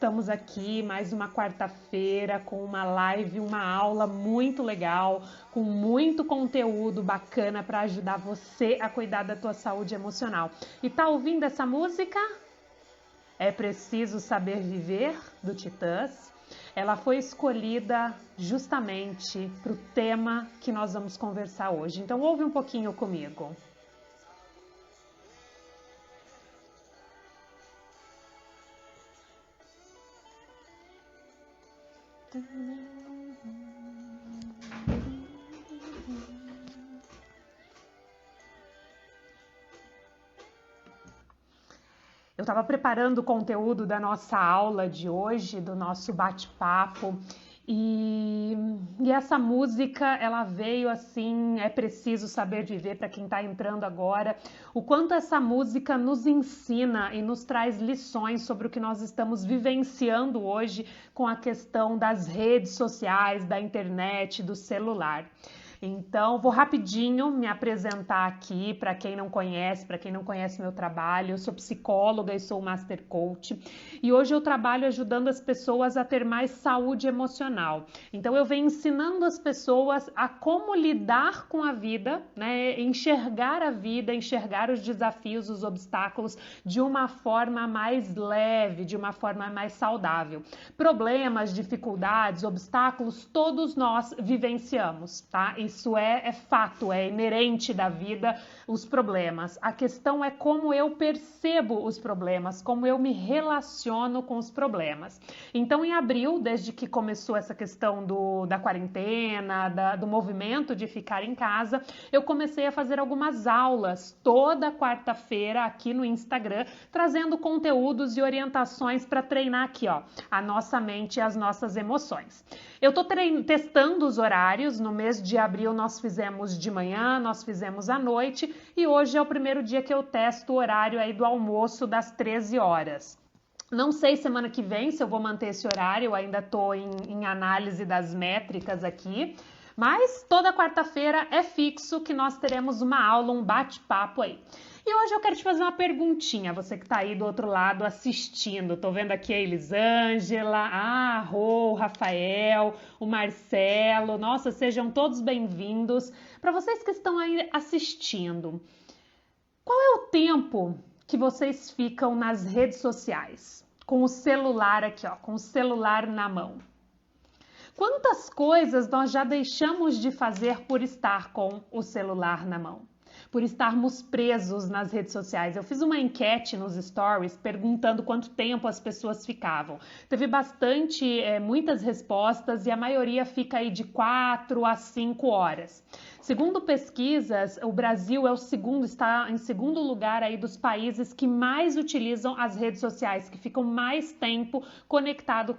estamos aqui mais uma quarta-feira com uma live, uma aula muito legal, com muito conteúdo bacana para ajudar você a cuidar da tua saúde emocional. E tá ouvindo essa música? É Preciso Saber Viver, do Titãs. Ela foi escolhida justamente para o tema que nós vamos conversar hoje. Então ouve um pouquinho comigo. Eu estava preparando o conteúdo da nossa aula de hoje, do nosso bate-papo, e essa música, ela veio assim, É Preciso Saber Viver, para quem está entrando agora, o quanto essa música nos ensina e nos traz lições sobre o que nós estamos vivenciando hoje com a questão das redes sociais, da internet, do celular. Então, vou rapidinho me apresentar aqui para quem não conhece meu trabalho. Eu sou psicóloga e sou Master Coach e hoje eu trabalho ajudando as pessoas a ter mais saúde emocional. Então, eu venho ensinando as pessoas a como lidar com a vida, né? Enxergar a vida, enxergar os desafios, os obstáculos de uma forma mais leve, de uma forma mais saudável. Problemas, dificuldades, obstáculos, todos nós vivenciamos, tá? Isso é fato, é inerente da vida, os problemas. A questão é como eu percebo os problemas, como eu me relaciono com os problemas. Então, em abril, desde que começou essa questão da quarentena, do movimento de ficar em casa, eu comecei a fazer algumas aulas toda quarta-feira aqui no Instagram, trazendo conteúdos e orientações para treinar aqui, ó, a nossa mente e as nossas emoções. Eu tô testando os horários. No mês de abril nós fizemos de manhã, nós fizemos à noite e hoje é o primeiro dia que eu testo o horário aí do almoço das 13 horas. Não sei semana que vem se eu vou manter esse horário, eu ainda tô em análise das métricas aqui, mas toda quarta-feira é fixo que nós teremos uma aula, um bate-papo aí. E hoje eu quero te fazer uma perguntinha, você que tá aí do outro lado assistindo. Tô vendo aqui a Elisângela, a Rô, o Rafael, o Marcelo. Nossa, sejam todos bem-vindos. Para vocês que estão aí assistindo, qual é o tempo que vocês ficam nas redes sociais? Com o celular aqui, ó, com o celular na mão. Quantas coisas nós já deixamos de fazer por estar com o celular na mão? Por estarmos presos nas redes sociais. Eu fiz uma enquete nos stories perguntando quanto tempo as pessoas ficavam. Teve muitas respostas e a maioria fica aí de 4 a 5 horas. Segundo pesquisas, o Brasil está em segundo lugar aí dos países que mais utilizam as redes sociais, que ficam mais tempo conectado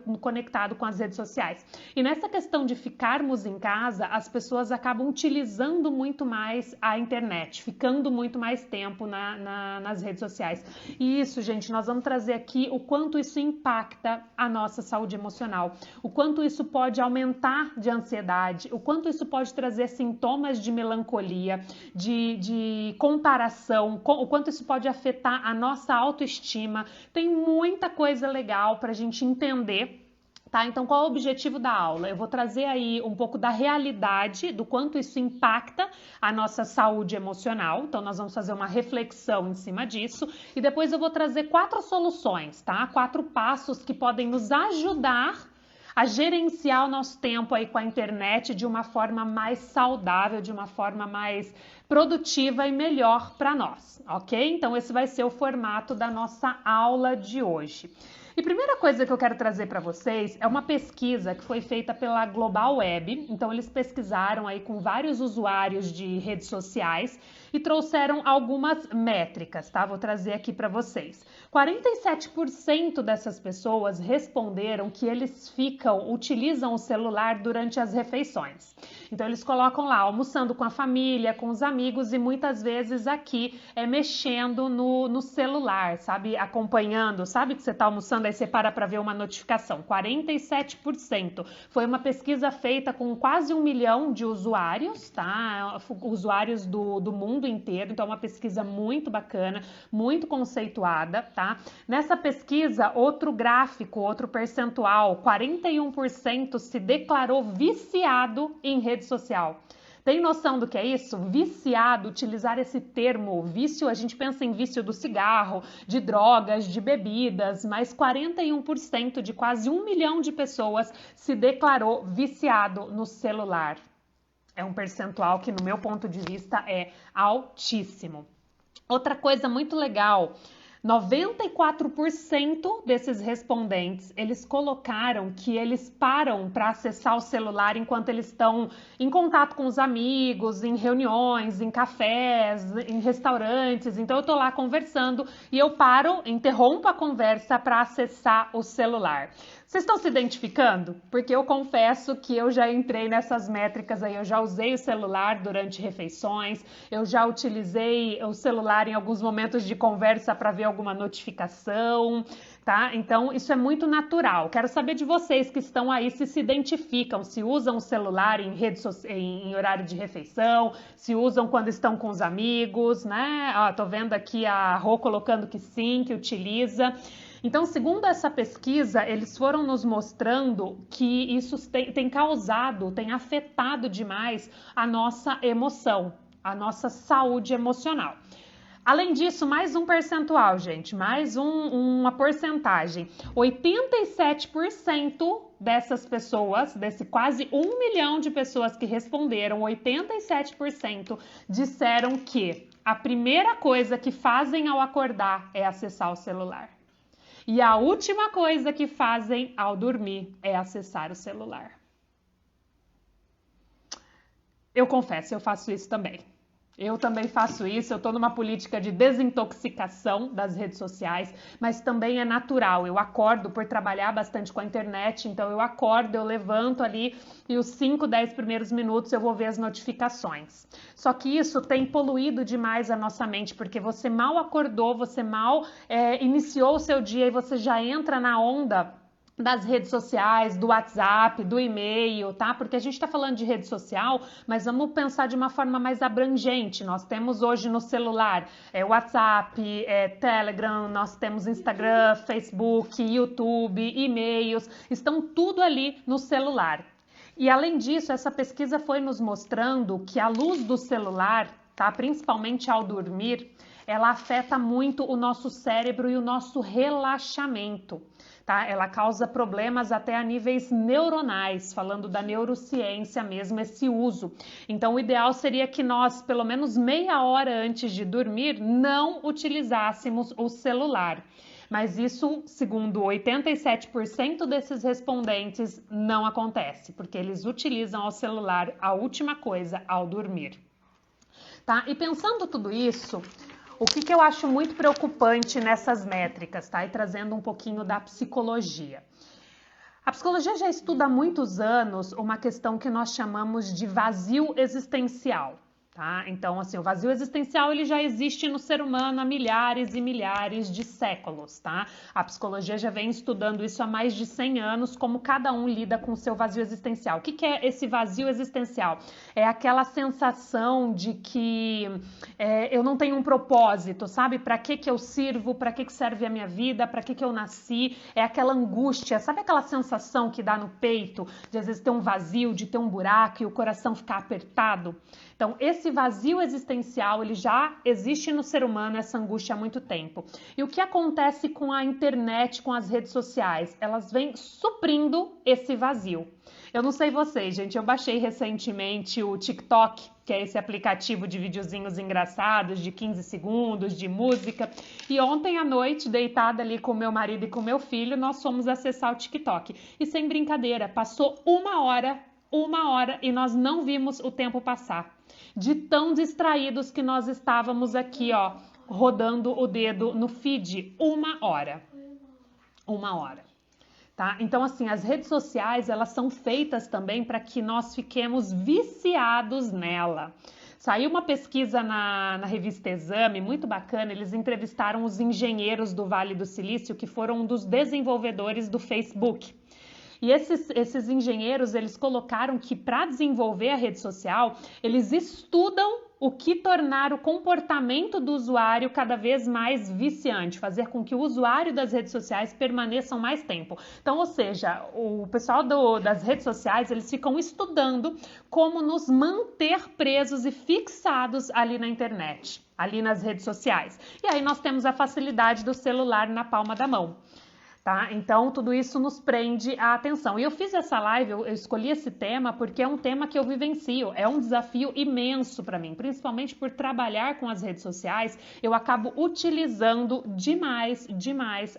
com as redes sociais. E nessa questão de ficarmos em casa, as pessoas acabam utilizando muito mais a internet, ficando muito mais tempo nas redes sociais. E isso, gente, nós vamos trazer aqui o quanto isso impacta a nossa saúde emocional, o quanto isso pode aumentar de ansiedade, o quanto isso pode trazer sintomas de melancolia, de comparação, o quanto isso pode afetar a nossa autoestima. Tem muita coisa legal para a gente entender. Tá? Então, qual é o objetivo da aula? Eu vou trazer aí um pouco da realidade, do quanto isso impacta a nossa saúde emocional. Então, nós vamos fazer uma reflexão em cima disso. E depois eu vou trazer 4 soluções, tá? 4 passos que podem nos ajudar a gerenciar o nosso tempo aí com a internet de uma forma mais saudável, de uma forma mais produtiva e melhor para nós, ok? Então, esse vai ser o formato da nossa aula de hoje. E primeira coisa que eu quero trazer para vocês é uma pesquisa que foi feita pela Global Web. Então, eles pesquisaram aí com vários usuários de redes sociais e trouxeram algumas métricas, tá? Vou trazer aqui para vocês. 47% dessas pessoas responderam que eles utilizam o celular durante as refeições. Então eles colocam lá, almoçando com a família, com os amigos e muitas vezes aqui mexendo no celular, sabe? Acompanhando, sabe que você está almoçando, aí você para ver uma notificação. 47%. Foi uma pesquisa feita com quase 1 milhão de usuários, tá? Usuários do mundo inteiro, então é uma pesquisa muito bacana, muito conceituada, tá? Nessa pesquisa, outro gráfico, outro percentual, 41% se declarou viciado em rede social. Tem noção do que é isso? Viciado, utilizar esse termo, vício, a gente pensa em vício do cigarro, de drogas, de bebidas, mas 41% de quase 1 milhão de pessoas se declarou viciado no celular. É um percentual que, no meu ponto de vista, é altíssimo. Outra coisa muito legal, 94% desses respondentes, eles colocaram que eles param para acessar o celular enquanto eles estão em contato com os amigos, em reuniões, em cafés, em restaurantes. Então eu tô lá conversando e eu paro, interrompo a conversa para acessar o celular. Vocês estão se identificando? Porque eu confesso que eu já entrei nessas métricas aí, eu já usei o celular durante refeições, eu já utilizei o celular em alguns momentos de conversa para ver alguma notificação, tá? Então isso é muito natural. Quero saber de vocês que estão aí se identificam, se usam o celular em em horário de refeição, se usam quando estão com os amigos, né? Ó, tô vendo aqui a Rô colocando que sim, que utiliza. Então, segundo essa pesquisa, eles foram nos mostrando que isso tem causado, tem afetado demais a nossa emoção, a nossa saúde emocional. Além disso, mais um percentual, gente, mais uma porcentagem. 87% dessas pessoas, desse quase 1 milhão de pessoas que responderam, 87% disseram que a primeira coisa que fazem ao acordar é acessar o celular. E a última coisa que fazem ao dormir é acessar o celular. Eu confesso, eu faço isso também. Eu também faço isso, eu estou numa política de desintoxicação das redes sociais, mas também é natural. Eu acordo por trabalhar bastante com a internet, então eu acordo, eu levanto ali e os 5, 10 primeiros minutos eu vou ver as notificações. Só que isso tem poluído demais a nossa mente, porque você mal acordou, você mal iniciou o seu dia e você já entra na onda das redes sociais, do WhatsApp, do e-mail, tá? Porque a gente está falando de rede social, mas vamos pensar de uma forma mais abrangente. Nós temos hoje no celular WhatsApp, Telegram, nós temos Instagram, Facebook, YouTube, e-mails, estão tudo ali no celular. E além disso, essa pesquisa foi nos mostrando que a luz do celular, tá? Principalmente ao dormir, ela afeta muito o nosso cérebro e o nosso relaxamento. Tá? Ela causa problemas até a níveis neuronais, falando da neurociência mesmo, esse uso. Então, o ideal seria que nós, pelo menos meia hora antes de dormir, não utilizássemos o celular. Mas isso, segundo 87% desses respondentes, não acontece, porque eles utilizam o celular a última coisa ao dormir. Tá? E pensando tudo isso, o que eu acho muito preocupante nessas métricas, tá? E trazendo um pouquinho da psicologia. A psicologia já estuda há muitos anos uma questão que nós chamamos de vazio existencial. Tá? Então, assim, o vazio existencial ele já existe no ser humano há milhares e milhares de séculos, tá? A psicologia já vem estudando isso há mais de 100 anos, como cada um lida com o seu vazio existencial. O que é esse vazio existencial? É aquela sensação de que eu não tenho um propósito, sabe? Para que eu sirvo? Para que serve a minha vida? Para que eu nasci? É aquela angústia, sabe aquela sensação que dá no peito de às vezes ter um vazio, de ter um buraco e o coração ficar apertado? Então, esse vazio existencial, ele já existe no ser humano, essa angústia há muito tempo. E o que acontece com a internet, com as redes sociais? Elas vêm suprindo esse vazio. Eu não sei vocês, gente, eu baixei recentemente o TikTok, que é esse aplicativo de videozinhos engraçados, de 15 segundos, de música. E ontem à noite, deitada ali com meu marido e com meu filho, nós fomos acessar o TikTok. E sem brincadeira, passou uma hora e nós não vimos o tempo passar. De tão distraídos que nós estávamos aqui, ó, rodando o dedo no feed. Uma hora. Tá? Então, assim, as redes sociais, elas são feitas também para que nós fiquemos viciados nela. Saiu uma pesquisa na revista Exame, muito bacana, eles entrevistaram os engenheiros do Vale do Silício, que foram um dos desenvolvedores do Facebook. E esses engenheiros, eles colocaram que para desenvolver a rede social, eles estudam o que tornar o comportamento do usuário cada vez mais viciante, fazer com que o usuário das redes sociais permaneçam mais tempo. Então, ou seja, o pessoal das redes sociais, eles ficam estudando como nos manter presos e fixados ali na internet, ali nas redes sociais. E aí nós temos a facilidade do celular na palma da mão. Tá? Então, tudo isso nos prende a atenção. E eu fiz essa live, eu escolhi esse tema porque é um tema que eu vivencio, é um desafio imenso para mim, principalmente por trabalhar com as redes sociais, eu acabo utilizando demais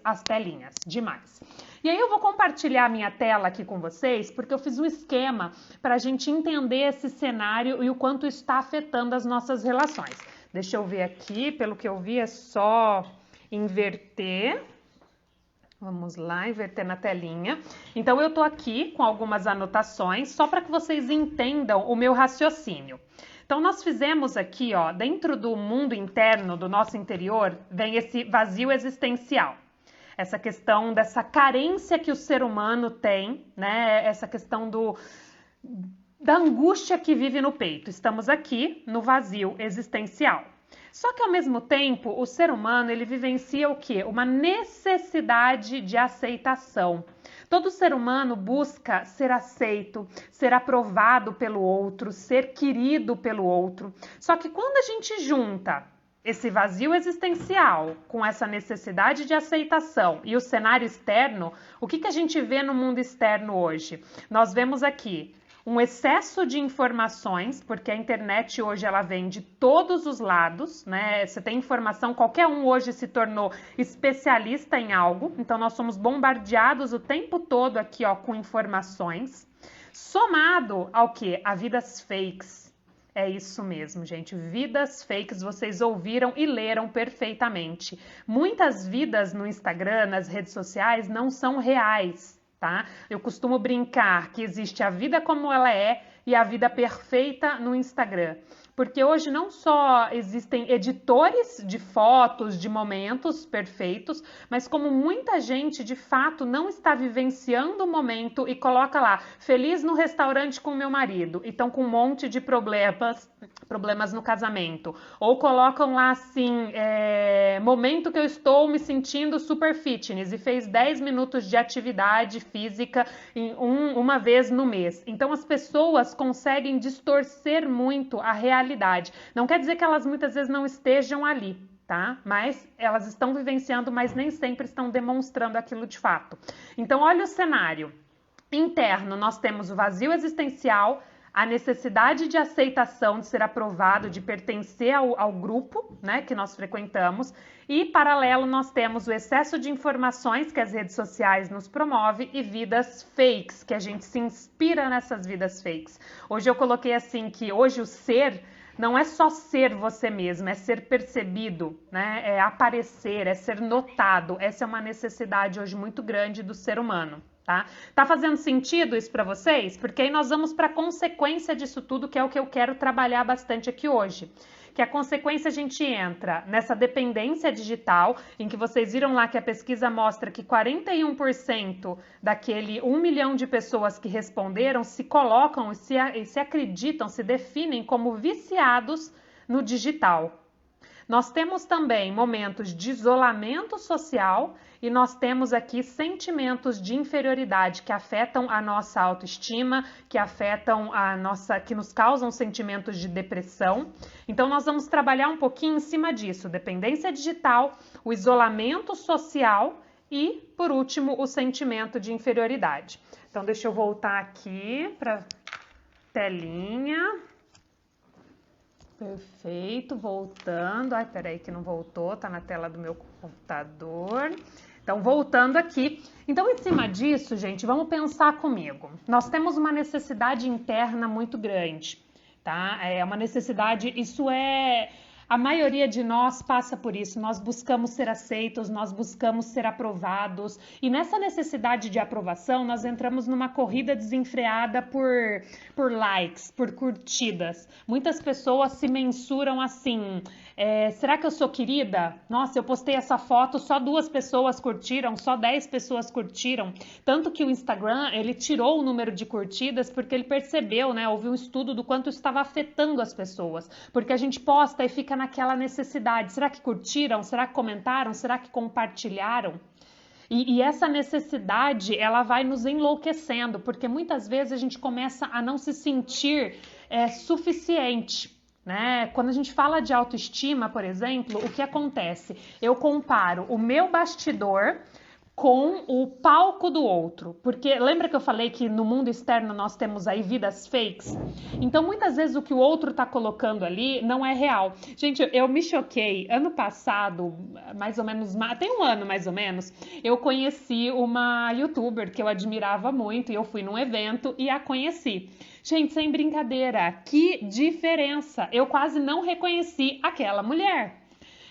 as telinhas, demais. E aí eu vou compartilhar a minha tela aqui com vocês, porque eu fiz um esquema para a gente entender esse cenário e o quanto está afetando as nossas relações. Deixa eu ver aqui, pelo que eu vi é só inverter. Vamos lá, inverter na telinha. Então, eu tô aqui com algumas anotações, só para que vocês entendam o meu raciocínio. Então, nós fizemos aqui, ó, dentro do mundo interno, do nosso interior, vem esse vazio existencial. Essa questão dessa carência que o ser humano tem, né? Essa questão da angústia que vive no peito. Estamos aqui no vazio existencial. Só que, ao mesmo tempo, o ser humano, ele vivencia o quê? Uma necessidade de aceitação. Todo ser humano busca ser aceito, ser aprovado pelo outro, ser querido pelo outro. Só que quando a gente junta esse vazio existencial com essa necessidade de aceitação e o cenário externo, o que a gente vê no mundo externo hoje? Nós vemos aqui um excesso de informações, porque a internet hoje ela vem de todos os lados, né? Você tem informação, qualquer um hoje se tornou especialista em algo, então nós somos bombardeados o tempo todo aqui, ó, com informações, somado ao que? A vidas fakes. É isso mesmo, gente, vidas fakes, vocês ouviram e leram perfeitamente. Muitas vidas no Instagram, nas redes sociais, não são reais. Tá? Eu costumo brincar que existe a vida como ela é e a vida perfeita no Instagram. Porque hoje não só existem editores de fotos, de momentos perfeitos, mas como muita gente de fato não está vivenciando o momento e coloca lá, feliz no restaurante com meu marido, e estão com um monte de problemas no casamento. Ou colocam lá assim, momento que eu estou me sentindo super fitness e fez 10 minutos de atividade física uma vez no mês. Então as pessoas conseguem distorcer muito a realidade. Não quer dizer que elas muitas vezes não estejam ali, tá? Mas elas estão vivenciando, mas nem sempre estão demonstrando aquilo de fato. Então, olha o cenário. Interno, nós temos o vazio existencial, a necessidade de aceitação, de ser aprovado, de pertencer ao grupo, né, que nós frequentamos. E, paralelo, nós temos o excesso de informações que as redes sociais nos promovem e vidas fakes, que a gente se inspira nessas vidas fakes. Hoje eu coloquei assim que hoje o ser não é só ser você mesmo, é ser percebido, né? É aparecer, é ser notado. Essa é uma necessidade hoje muito grande do ser humano. Tá fazendo sentido isso para vocês? Porque aí nós vamos para a consequência disso tudo, que é o que eu quero trabalhar bastante aqui hoje. Que a consequência a gente entra nessa dependência digital, em que vocês viram lá que a pesquisa mostra que 41% daquele 1 milhão de pessoas que responderam se colocam e se acreditam, se definem como viciados no digital. Nós temos também momentos de isolamento social e nós temos aqui sentimentos de inferioridade que afetam a nossa autoestima, que afetam que nos causam sentimentos de depressão. Então nós vamos trabalhar um pouquinho em cima disso, dependência digital, o isolamento social e, por último, o sentimento de inferioridade. Então deixa eu voltar aqui para telinha. Perfeito, voltando. Ai, peraí que não voltou, tá na tela do meu computador. Então, voltando aqui. Então, em cima disso, gente, vamos pensar comigo. Nós temos uma necessidade interna muito grande, tá? É uma necessidade, isso é A maioria de nós passa por isso, nós buscamos ser aceitos, nós buscamos ser aprovados e nessa necessidade de aprovação nós entramos numa corrida desenfreada por likes, por curtidas. Muitas pessoas se mensuram assim, será que eu sou querida? Nossa, eu postei essa foto, só 2 pessoas curtiram, só 10 pessoas curtiram. Tanto que o Instagram, ele tirou o número de curtidas porque ele percebeu, né? Houve um estudo do quanto isso estava afetando as pessoas. Porque a gente posta e fica naquela necessidade. Será que curtiram? Será que comentaram? Será que compartilharam? E essa necessidade, ela vai nos enlouquecendo, porque muitas vezes a gente começa a não se sentir suficiente. Né? Quando a gente fala de autoestima, por exemplo, o que acontece? Eu comparo o meu bastidor com o palco do outro, porque lembra que eu falei que no mundo externo nós temos aí vidas fakes? Então muitas vezes o que o outro tá colocando ali não é real. Gente, eu me choquei, ano passado, mais ou menos, tem um ano mais ou menos, eu conheci uma youtuber que eu admirava muito e eu fui num evento e a conheci. Gente, sem brincadeira, que diferença! Eu quase não reconheci aquela mulher.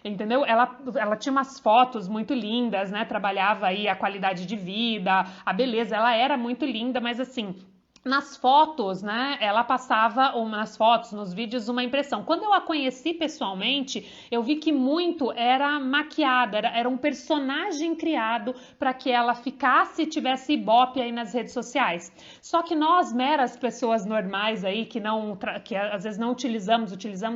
Entendeu? Ela tinha umas fotos muito lindas, né? Trabalhava aí a qualidade de vida, a beleza, ela era muito linda, mas assim, nas fotos, né? Ela passava, nas fotos, nos vídeos, uma impressão. Quando eu a conheci pessoalmente, eu vi que muito era maquiada, era um personagem criado para que ela ficasse e tivesse ibope aí nas redes sociais. Só que nós, meras pessoas normais aí, que às vezes não utilizamos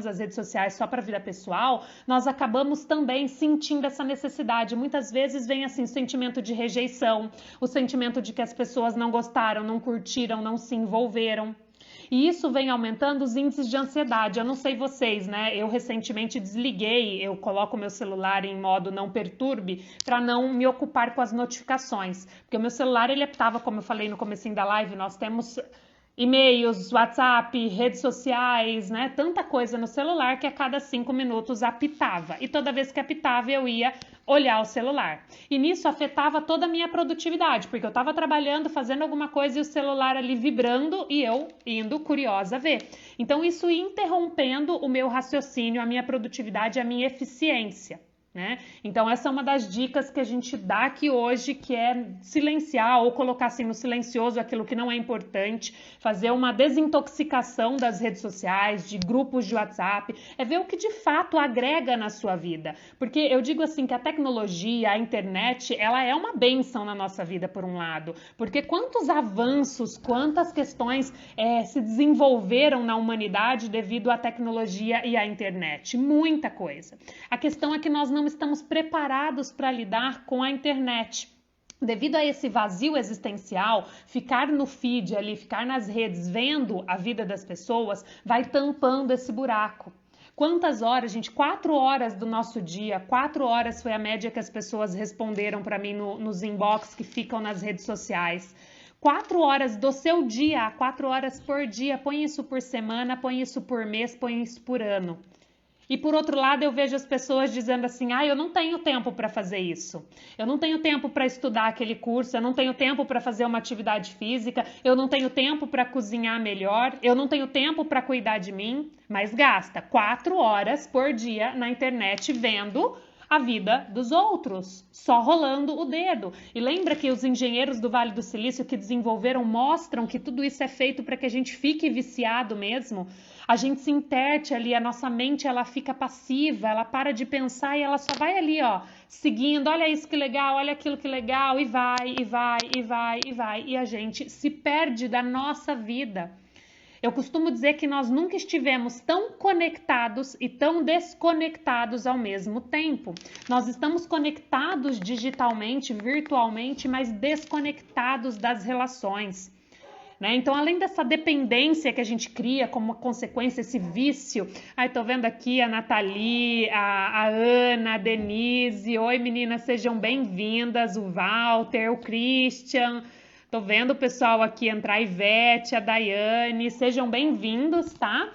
as redes sociais só para a vida pessoal, nós acabamos também sentindo essa necessidade. Muitas vezes vem assim, o sentimento de rejeição, o sentimento de que as pessoas não gostaram, não curtiram, não se envolveram. E isso vem aumentando os índices de ansiedade. Eu não sei vocês, né? Eu recentemente desliguei, eu coloco o meu celular em modo não perturbe para não me ocupar com as notificações. Porque o meu celular, ele estava, como eu falei no comecinho da live, nós temos e-mails, WhatsApp, redes sociais, né? Tanta coisa no celular que a cada 5 minutos apitava. E toda vez que apitava, eu ia olhar o celular. E nisso afetava toda a minha produtividade, porque eu estava trabalhando, fazendo alguma coisa e o celular ali vibrando e eu indo curiosa ver. Então isso ia interrompendo o meu raciocínio, a minha produtividade, a minha eficiência. Né? Então essa é uma das dicas que a gente dá aqui hoje, que é silenciar ou colocar assim no silencioso aquilo que não é importante, fazer uma desintoxicação das redes sociais, de grupos de WhatsApp, é ver o que de fato agrega na sua vida, porque eu digo assim que a tecnologia, a internet, ela é uma bênção na nossa vida por um lado, porque quantos avanços, quantas questões se desenvolveram na humanidade devido à tecnologia e à internet, muita coisa. A questão é que nós não estamos preparados para lidar com a internet. Devido a esse vazio existencial, ficar no feed ali, ficar nas redes vendo a vida das pessoas, vai tampando esse buraco. Quantas horas, gente? 4 horas do nosso dia, 4 horas foi a média que as pessoas responderam para mim nos inbox que ficam nas redes sociais. 4 horas do seu dia, 4 horas por dia, põe isso por semana, põe isso por mês, põe isso por ano. E por outro lado, eu vejo as pessoas dizendo assim, eu não tenho tempo para fazer isso. Eu não tenho tempo para estudar aquele curso, eu não tenho tempo para fazer uma atividade física, eu não tenho tempo para cozinhar melhor, eu não tenho tempo para cuidar de mim, mas gasta 4 horas por dia na internet vendo a vida dos outros, só rolando o dedo. E lembra que os engenheiros do Vale do Silício que desenvolveram mostram que tudo isso é feito para que a gente fique viciado mesmo. A gente se interte ali, a nossa mente ela fica passiva, ela para de pensar e ela só vai ali, seguindo, olha isso que legal, olha aquilo que legal, e vai, e vai, e vai, e vai. E a gente se perde da nossa vida. Eu costumo dizer que nós nunca estivemos tão conectados e tão desconectados ao mesmo tempo. Nós estamos conectados digitalmente, virtualmente, mas desconectados das relações. Né? Então, além dessa dependência que a gente cria como consequência, esse vício... tô vendo aqui a Nathalie, a Ana, a Denise. Oi, meninas, sejam bem-vindas. O Walter, o Christian... Tô vendo o pessoal aqui entrar, a Ivete, a Daiane, sejam bem-vindos, tá?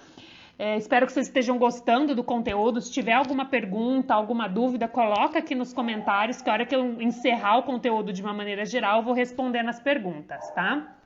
Espero que vocês estejam gostando do conteúdo. Se tiver alguma pergunta, alguma dúvida, coloca aqui nos comentários, que a hora que eu encerrar o conteúdo de uma maneira geral, eu vou responder nas perguntas, tá?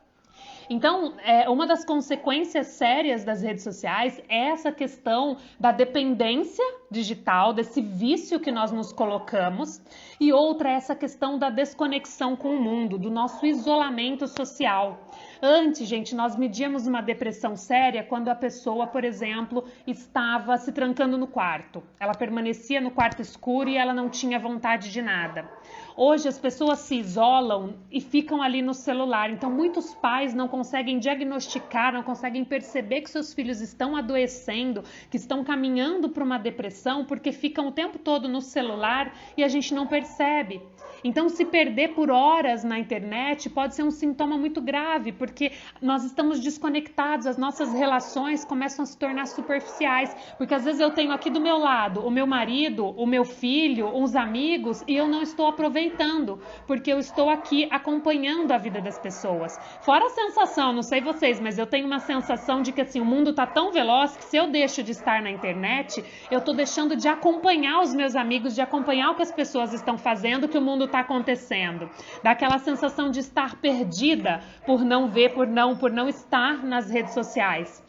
Então, uma das consequências sérias das redes sociais é essa questão da dependência digital, desse vício que nós nos colocamos, e outra é essa questão da desconexão com o mundo, do nosso isolamento social. Antes, gente, nós medíamos uma depressão séria quando a pessoa, por exemplo, estava se trancando no quarto. Ela permanecia no quarto escuro e ela não tinha vontade de nada. Hoje as pessoas se isolam e ficam ali no celular. Então muitos pais não conseguem diagnosticar, não conseguem perceber que seus filhos estão adoecendo, que estão caminhando para uma depressão porque ficam o tempo todo no celular e a gente não percebe. Então, se perder por horas na internet pode ser um sintoma muito grave, porque nós estamos desconectados, as nossas relações começam a se tornar superficiais, porque às vezes eu tenho aqui do meu lado o meu marido, o meu filho, uns amigos, e eu não estou aproveitando, porque eu estou aqui acompanhando a vida das pessoas. Fora a sensação, não sei vocês, mas eu tenho uma sensação de que assim, o mundo está tão veloz que se eu deixo de estar na internet, eu estou deixando de acompanhar os meus amigos, de acompanhar o que as pessoas estão fazendo, que o mundo está acontecendo. Dá aquela sensação de estar perdida por não ver, por não estar nas redes sociais.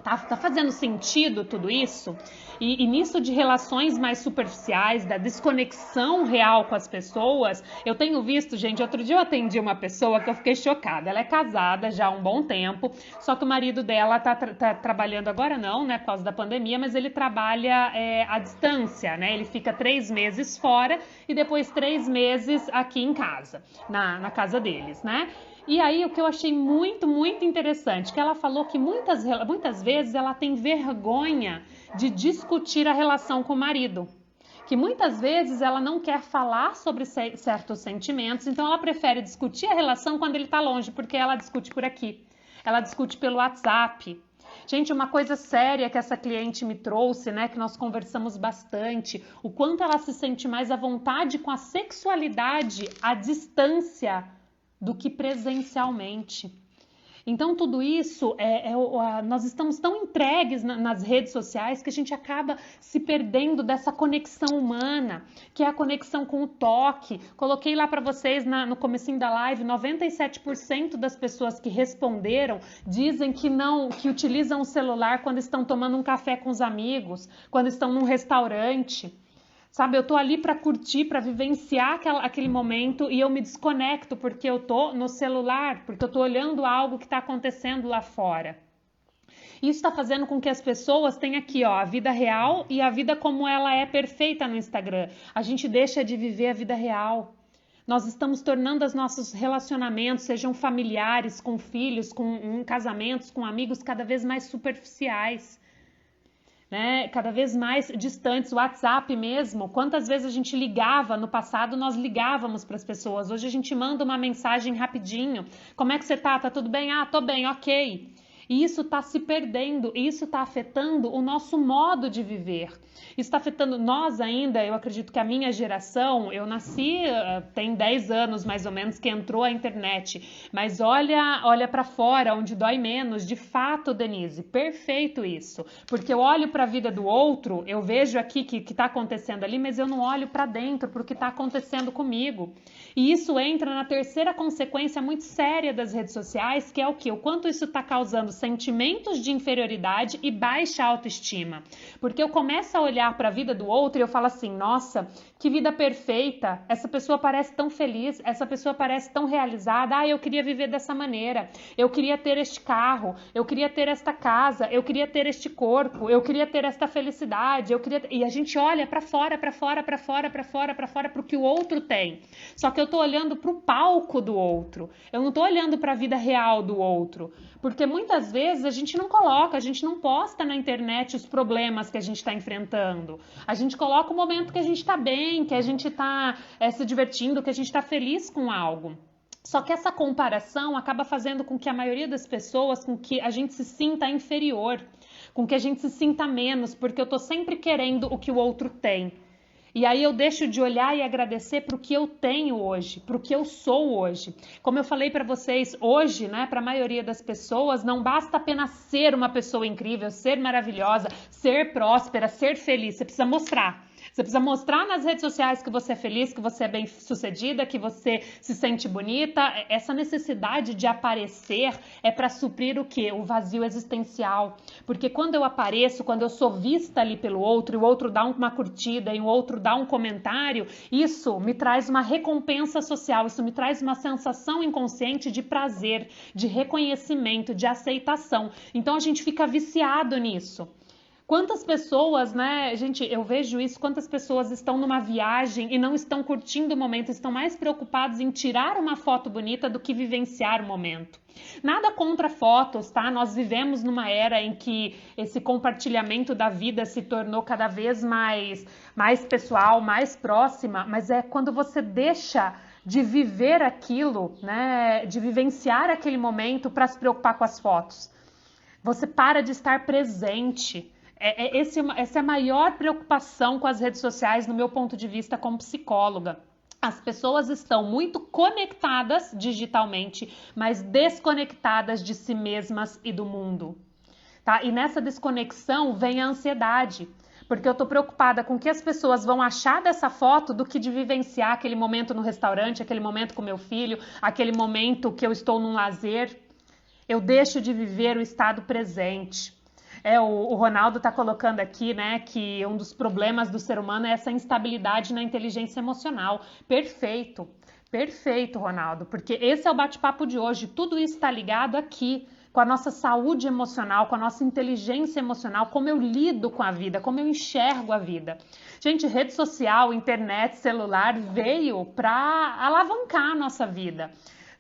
Tá fazendo sentido tudo isso? E nisso de relações mais superficiais, da desconexão real com as pessoas, eu tenho visto, gente, outro dia eu atendi uma pessoa que eu fiquei chocada. Ela é casada já há um bom tempo, só que o marido dela tá trabalhando agora não, né, por causa da pandemia, mas ele trabalha à distância, né? Ele fica 3 meses fora e depois 3 meses aqui em casa, na casa deles, né? E aí o que eu achei muito, muito interessante, que ela falou que muitas vezes ela tem vergonha de discutir a relação com o marido. Que muitas vezes ela não quer falar sobre certos sentimentos, então ela prefere discutir a relação quando ele está longe, porque ela discute por aqui. Ela discute pelo WhatsApp. Gente, uma coisa séria que essa cliente me trouxe, né, que nós conversamos bastante, o quanto ela se sente mais à vontade com a sexualidade à distância do que presencialmente. Então tudo isso, nós estamos tão entregues nas redes sociais que a gente acaba se perdendo dessa conexão humana, que é a conexão com o toque. Coloquei lá para vocês no comecinho da live, 97% das pessoas que responderam dizem que utilizam o celular quando estão tomando um café com os amigos, quando estão num restaurante. Sabe, eu tô ali para curtir, para vivenciar aquele momento e eu me desconecto porque eu tô no celular, porque eu tô olhando algo que está acontecendo lá fora. Isso está fazendo com que as pessoas tenham aqui, ó, a vida real e a vida como ela é perfeita no Instagram. A gente deixa de viver a vida real. Nós estamos tornando os nossos relacionamentos, sejam familiares, com filhos, com casamentos, com amigos, cada vez mais superficiais. Né, cada vez mais distantes, o WhatsApp mesmo, quantas vezes a gente ligava, no passado nós ligávamos para as pessoas, hoje a gente manda uma mensagem rapidinho, como é que você tá? Tá tudo bem? Ah, tô bem, ok. E isso está se perdendo, e isso está afetando o nosso modo de viver. Isso está afetando nós ainda, eu acredito que a minha geração, eu nasci, tem 10 anos mais ou menos que entrou a internet, mas olha para fora, onde dói menos, de fato, Denise, perfeito isso, porque eu olho para a vida do outro, eu vejo aqui que está acontecendo ali, mas eu não olho para dentro, para o que está acontecendo comigo. E isso entra na terceira consequência muito séria das redes sociais, que é o quê? O quanto isso está causando sentimentos de inferioridade e baixa autoestima. Porque eu começo a olhar para a vida do outro e eu falo assim, nossa, que vida perfeita, essa pessoa parece tão feliz, essa pessoa parece tão realizada, eu queria viver dessa maneira, eu queria ter este carro, eu queria ter esta casa, eu queria ter este corpo, eu queria ter esta felicidade, e a gente olha para fora, para fora, para fora, para fora, para fora, para o que o outro tem. Só que eu tô olhando para o palco do outro, eu não tô olhando para a vida real do outro, porque muitas vezes a gente não coloca, a gente não posta na internet os problemas que a gente está enfrentando. A gente coloca o momento que a gente está bem, que a gente está se divertindo, que a gente está feliz com algo. Só que essa comparação acaba fazendo com que a maioria das pessoas, com que a gente se sinta inferior, com que a gente se sinta menos, porque eu estou sempre querendo o que o outro tem. E aí eu deixo de olhar e agradecer para o que eu tenho hoje, para o que eu sou hoje. Como eu falei para vocês, hoje, né, para a maioria das pessoas, não basta apenas ser uma pessoa incrível, ser maravilhosa, ser próspera, ser feliz. Você precisa mostrar. Você precisa mostrar nas redes sociais que você é feliz, que você é bem-sucedida, que você se sente bonita. Essa necessidade de aparecer é para suprir o quê? O vazio existencial. Porque quando eu apareço, quando eu sou vista ali pelo outro, e o outro dá uma curtida e o outro dá um comentário, isso me traz uma recompensa social, isso me traz uma sensação inconsciente de prazer, de reconhecimento, de aceitação. Então a gente fica viciado nisso. Quantas pessoas, né, gente, eu vejo isso, quantas pessoas estão numa viagem e não estão curtindo o momento, estão mais preocupados em tirar uma foto bonita do que vivenciar o momento. Nada contra fotos, tá? Nós vivemos numa era em que esse compartilhamento da vida se tornou cada vez mais pessoal, mais próxima, mas é quando você deixa de viver aquilo, né, de vivenciar aquele momento para se preocupar com as fotos. Você para de estar presente. Essa é a maior preocupação com as redes sociais, no meu ponto de vista como psicóloga. As pessoas estão muito conectadas digitalmente, mas desconectadas de si mesmas e do mundo. Tá? E nessa desconexão vem a ansiedade, porque eu estou preocupada com o que as pessoas vão achar dessa foto do que de vivenciar aquele momento no restaurante, aquele momento com meu filho, aquele momento que eu estou num lazer. Eu deixo de viver o estado presente. O Ronaldo está colocando aqui, né, que um dos problemas do ser humano é essa instabilidade na inteligência emocional. Perfeito, perfeito, Ronaldo, porque esse é o bate-papo de hoje. Tudo isso está ligado aqui com a nossa saúde emocional, com a nossa inteligência emocional, como eu lido com a vida, como eu enxergo a vida. Gente, rede social, internet, celular veio para alavancar a nossa vida.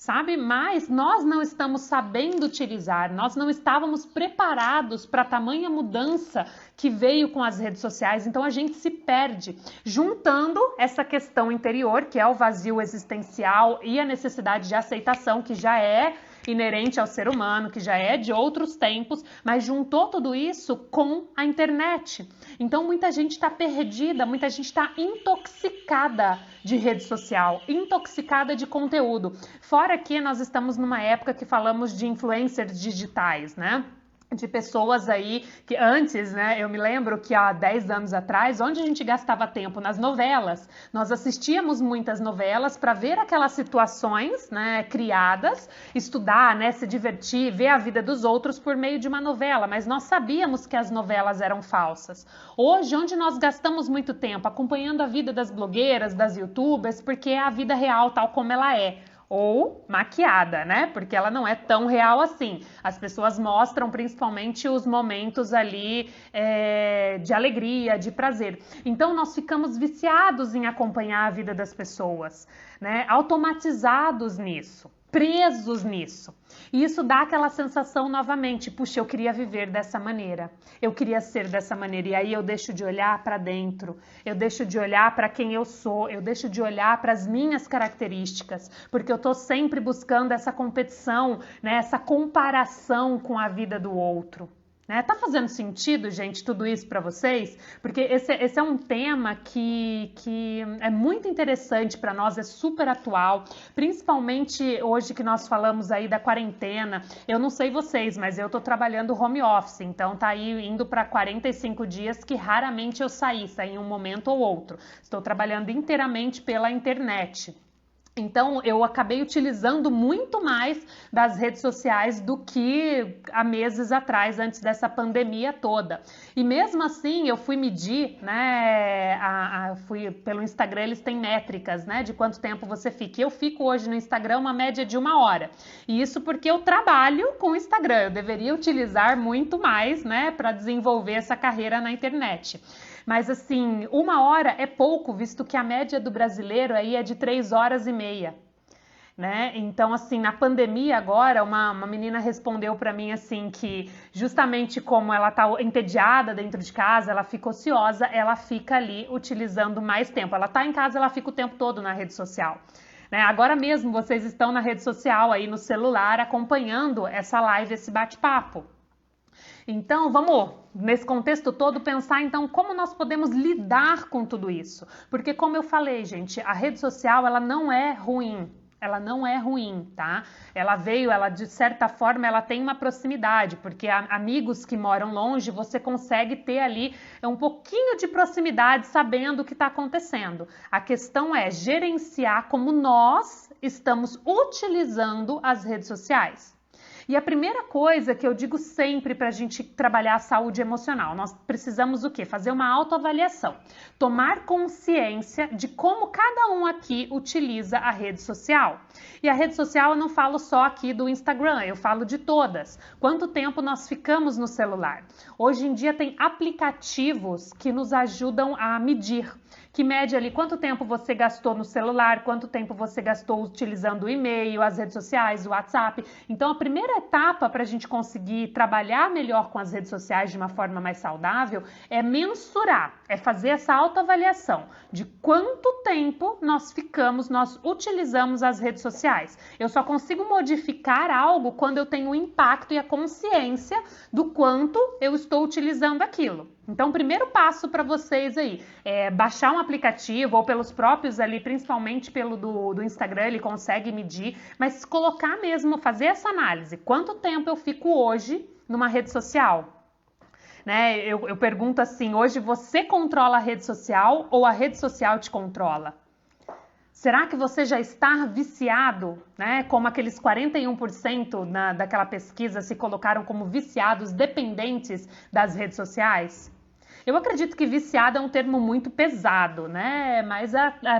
Sabe? Mas nós não estamos sabendo utilizar, nós não estávamos preparados para a tamanha mudança que veio com as redes sociais, então a gente se perde, juntando essa questão interior, que é o vazio existencial e a necessidade de aceitação, que já é inerente ao ser humano, que já é de outros tempos, mas juntou tudo isso com a internet. Então muita gente está perdida, muita gente está intoxicada de rede social, intoxicada de conteúdo. Fora que nós estamos numa época que falamos de influencers digitais, né? De pessoas aí que antes, né, eu me lembro que há 10 anos atrás, onde a gente gastava tempo nas novelas, nós assistíamos muitas novelas para ver aquelas situações, né, criadas, estudar, né, se divertir, ver a vida dos outros por meio de uma novela, mas nós sabíamos que as novelas eram falsas. Hoje, onde nós gastamos muito tempo acompanhando a vida das blogueiras, das youtubers, porque é a vida real tal como ela é. Ou maquiada, né? Porque ela não é tão real assim. As pessoas mostram principalmente os momentos ali de alegria, de prazer. Então nós ficamos viciados em acompanhar a vida das pessoas, né? Automatizados nisso, presos nisso. E isso dá aquela sensação novamente, puxa, eu queria viver dessa maneira, eu queria ser dessa maneira, e aí eu deixo de olhar para dentro, eu deixo de olhar para quem eu sou, eu deixo de olhar para as minhas características, porque eu estou sempre buscando essa competição, né, essa comparação com a vida do outro. Né? Tá fazendo sentido, gente, tudo isso para vocês? Porque esse é um tema que é muito interessante para nós, é super atual, principalmente hoje que nós falamos aí da quarentena. Eu não sei vocês, mas eu tô trabalhando home office, então tá aí indo para 45 dias que raramente eu saí em um momento ou outro. Estou trabalhando inteiramente pela internet. Então, eu acabei utilizando muito mais das redes sociais do que há meses atrás, antes dessa pandemia toda. E mesmo assim, eu fui medir, né? Fui pelo Instagram, eles têm métricas, né? De quanto tempo você fica. Eu fico hoje no Instagram uma média de 1 hora. E isso porque eu trabalho com o Instagram. Eu deveria utilizar muito mais, né? Para desenvolver essa carreira na internet. Mas assim, 1 hora é pouco, visto que a média do brasileiro aí é de 3 horas e meia. Né? Então, assim, na pandemia agora, uma menina respondeu para mim assim que justamente como ela tá entediada dentro de casa, ela fica ociosa, ela fica ali utilizando mais tempo. Ela tá em casa, ela fica o tempo todo na rede social. Né? Agora mesmo vocês estão na rede social aí no celular acompanhando essa live, esse bate-papo. Então, vamos, nesse contexto todo, pensar então como nós podemos lidar com tudo isso. Porque como eu falei, gente, a rede social ela não é ruim. ela não é ruim, tá? Ela veio, ela de certa forma, ela tem uma proximidade, porque amigos que moram longe, você consegue ter ali um pouquinho de proximidade sabendo o que está acontecendo. A questão é gerenciar como nós estamos utilizando as redes sociais. E a primeira coisa que eu digo sempre para a gente trabalhar a saúde emocional, nós precisamos o quê? Fazer uma autoavaliação, tomar consciência de como cada um aqui utiliza a rede social. E a rede social eu não falo só aqui do Instagram, eu falo de todas. Quanto tempo nós ficamos no celular? Hoje em dia tem aplicativos que nos ajudam a medir. Que mede ali quanto tempo você gastou no celular, quanto tempo você gastou utilizando o e-mail, as redes sociais, o WhatsApp. Então, a primeira etapa para a gente conseguir trabalhar melhor com as redes sociais de uma forma mais saudável é mensurar, é fazer essa autoavaliação de quanto tempo nós utilizamos as redes sociais. Eu só consigo modificar algo quando eu tenho o impacto e a consciência do quanto eu estou utilizando aquilo. Então, o primeiro passo para vocês aí é baixar um aplicativo ou pelos próprios ali, principalmente pelo do Instagram, ele consegue medir, mas colocar mesmo, fazer essa análise. Quanto tempo eu fico hoje numa rede social? Né? Eu pergunto assim, hoje você controla a rede social ou a rede social te controla? Será que você já está viciado, né? Como aqueles 41% daquela pesquisa se colocaram como viciados, dependentes das redes sociais? Eu acredito que viciado é um termo muito pesado, né? Mas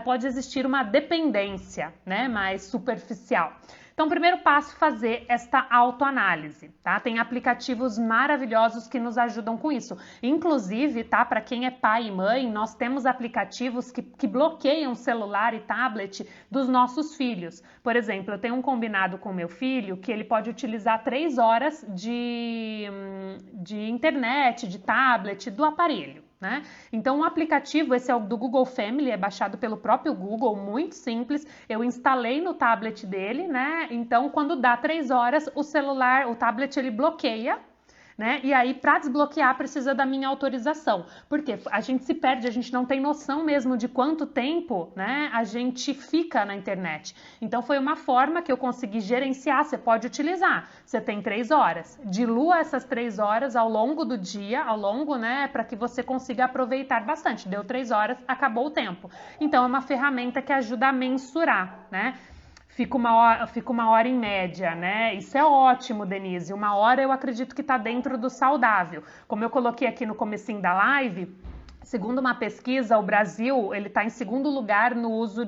pode existir uma dependência, né? Mais superficial. Então, o primeiro passo é fazer esta autoanálise, tá? Tem aplicativos maravilhosos que nos ajudam com isso. Inclusive, tá? Para quem é pai e mãe, nós temos aplicativos que bloqueiam celular e tablet dos nossos filhos. Por exemplo, eu tenho um combinado com o meu filho que ele pode utilizar 3 horas de internet, de tablet, do aparelho. Né? Então, o aplicativo, esse é o do Google Family, é baixado pelo próprio Google, muito simples. Eu instalei no tablet dele, né? Então, quando dá 3 horas, o tablet ele bloqueia. Né? E aí, para desbloquear, precisa da minha autorização. Porque a gente se perde, a gente não tem noção mesmo de quanto tempo, né, a gente fica na internet. Então, foi uma forma que eu consegui gerenciar. Você pode utilizar. Você tem 3 horas. Dilua essas 3 horas ao longo do dia, né, para que você consiga aproveitar bastante. Deu 3 horas, acabou o tempo. Então, é uma ferramenta que ajuda a mensurar, né? Fica uma hora em média, né? Isso é ótimo, Denise. 1 hora eu acredito que está dentro do saudável. Como eu coloquei aqui no comecinho da live, segundo uma pesquisa, o Brasil ele está em segundo lugar no uso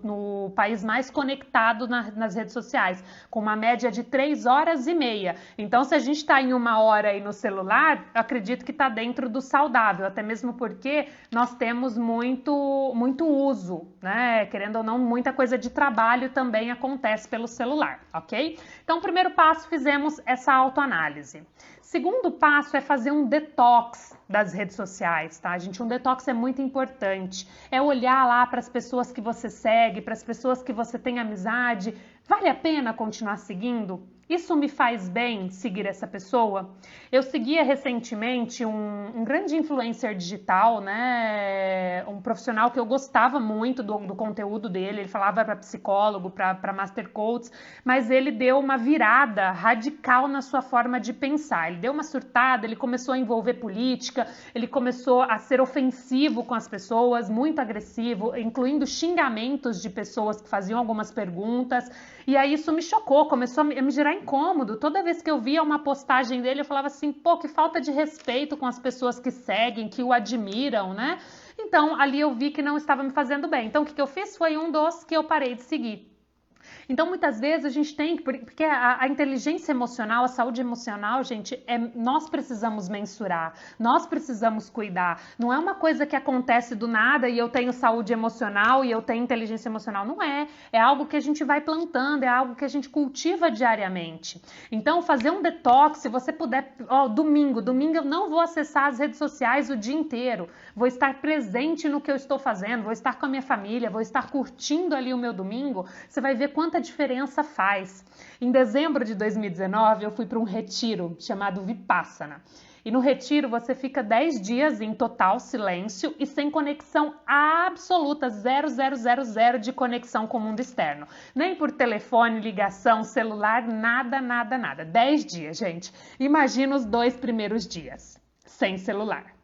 no país mais conectado nas redes sociais, com uma média de 3 horas e meia. Então, se a gente está em 1 hora aí no celular, eu acredito que está dentro do saudável, até mesmo porque nós temos muito uso, né? Querendo ou não, muita coisa de trabalho também acontece pelo celular, ok? Então, primeiro passo, fizemos essa autoanálise. Segundo passo é fazer um detox das redes sociais, tá, gente? Um detox é muito importante. É olhar lá para as pessoas que você segue, para as pessoas que você tem amizade. Vale a pena continuar seguindo? Isso me faz bem seguir essa pessoa? Eu seguia recentemente um grande influencer digital, né? Um profissional que eu gostava muito do conteúdo dele. Ele falava para psicólogo, para master coach, mas ele deu uma virada radical na sua forma de pensar. Ele deu uma surtada, ele começou a envolver política, ele começou a ser ofensivo com as pessoas, muito agressivo, incluindo xingamentos de pessoas que faziam algumas perguntas. E aí isso me chocou, começou a me gerar incômodo. Toda vez que eu via uma postagem dele, eu falava assim, pô, que falta de respeito com as pessoas que seguem, que o admiram, né? Então, ali eu vi que não estava me fazendo bem. Então, o que eu fiz foi um dos que eu parei de seguir. Então, muitas vezes a gente tem, porque a inteligência emocional, a saúde emocional, gente, nós precisamos mensurar, nós precisamos cuidar. Não é uma coisa que acontece do nada e eu tenho saúde emocional e eu tenho inteligência emocional. Não é. É algo que a gente vai plantando, é algo que a gente cultiva diariamente. Então, fazer um detox, se você puder, domingo eu não vou acessar as redes sociais o dia inteiro. Vou estar presente no que eu estou fazendo, vou estar com a minha família, vou estar curtindo ali o meu domingo. Você vai ver quanta diferença faz. Em dezembro de 2019, eu fui para um retiro chamado Vipassana. E no retiro você fica 10 dias em total silêncio e sem conexão absoluta, 0 de conexão com o mundo externo. Nem por telefone, ligação, celular, nada, nada, nada. 10 dias, gente. Imagina os 2 primeiros dias sem celular.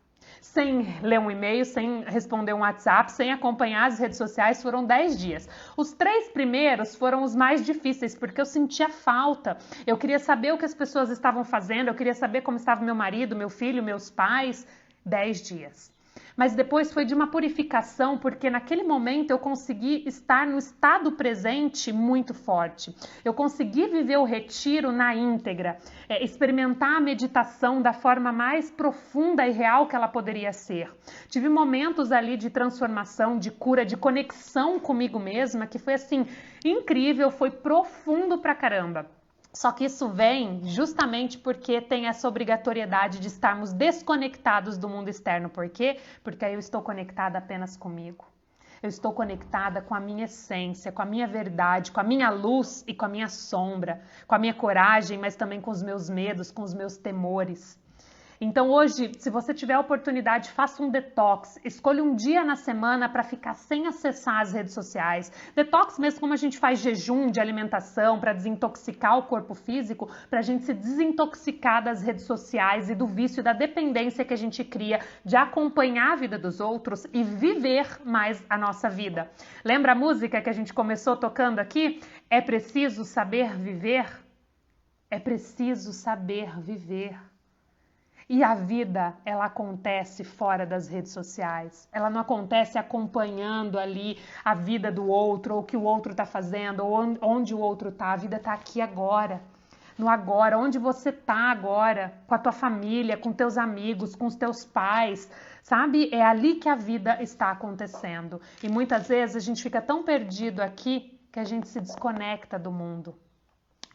Sem ler um e-mail, sem responder um WhatsApp, sem acompanhar as redes sociais, foram 10 dias. Os 3 primeiros foram os mais difíceis, porque eu sentia falta. Eu queria saber o que as pessoas estavam fazendo, eu queria saber como estava meu marido, meu filho, meus pais. 10 dias. Mas depois foi de uma purificação, porque naquele momento eu consegui estar no estado presente muito forte. Eu consegui viver o retiro na íntegra, experimentar a meditação da forma mais profunda e real que ela poderia ser. Tive momentos ali de transformação, de cura, de conexão comigo mesma, que foi assim, incrível, foi profundo pra caramba. Só que isso vem justamente porque tem essa obrigatoriedade de estarmos desconectados do mundo externo. Por quê? Porque aí eu estou conectada apenas comigo. Eu estou conectada com a minha essência, com a minha verdade, com a minha luz e com a minha sombra, com a minha coragem, mas também com os meus medos, com os meus temores. Então hoje, se você tiver a oportunidade, faça um detox. Escolha um dia na semana para ficar sem acessar as redes sociais. Detox mesmo como a gente faz jejum de alimentação para desintoxicar o corpo físico, para a gente se desintoxicar das redes sociais e do vício e da dependência que a gente cria de acompanhar a vida dos outros e viver mais a nossa vida. Lembra a música que a gente começou tocando aqui? É preciso saber viver? É preciso saber viver. E a vida, ela acontece fora das redes sociais. Ela não acontece acompanhando ali a vida do outro, ou o que o outro está fazendo, ou onde o outro está. A vida está aqui agora, no agora, onde você está agora, com a tua família, com teus amigos, com os teus pais, sabe? É ali que a vida está acontecendo. E muitas vezes a gente fica tão perdido aqui que a gente se desconecta do mundo,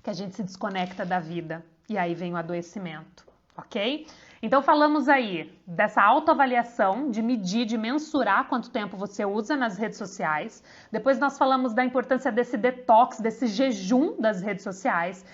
que a gente se desconecta da vida. E aí vem o adoecimento. Ok? Então falamos aí dessa autoavaliação, de medir, de mensurar quanto tempo você usa nas redes sociais. Depois nós falamos da importância desse detox, desse jejum das redes sociais.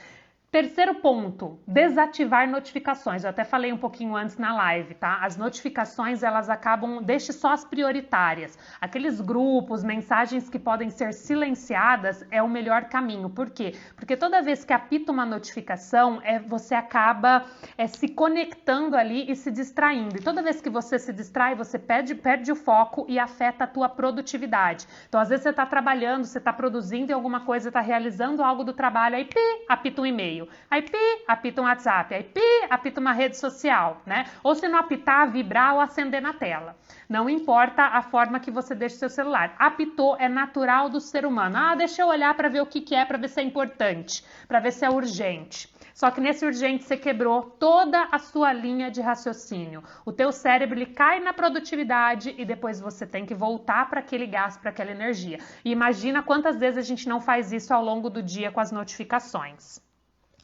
Terceiro ponto, desativar notificações. Eu até falei um pouquinho antes na live, tá? As notificações, elas acabam, deixe só as prioritárias. Aqueles grupos, mensagens que podem ser silenciadas é o melhor caminho. Por quê? Porque toda vez que apita uma notificação, você acaba se conectando ali e se distraindo. E toda vez que você se distrai, você perde o foco e afeta a tua produtividade. Então, às vezes você está trabalhando, você está produzindo em alguma coisa, está realizando algo do trabalho, aí apita um e-mail. Aí apita um WhatsApp, aí apita uma rede social, né? Ou se não apitar, vibrar ou acender na tela. Não importa a forma que você deixa o seu celular. Apitou, é natural do ser humano. Deixa eu olhar para ver o que é, para ver se é importante, para ver se é urgente. Só que nesse urgente você quebrou toda a sua linha de raciocínio. O teu cérebro ele cai na produtividade e depois você tem que voltar para aquele gás, para aquela energia. E imagina quantas vezes a gente não faz isso ao longo do dia com as notificações.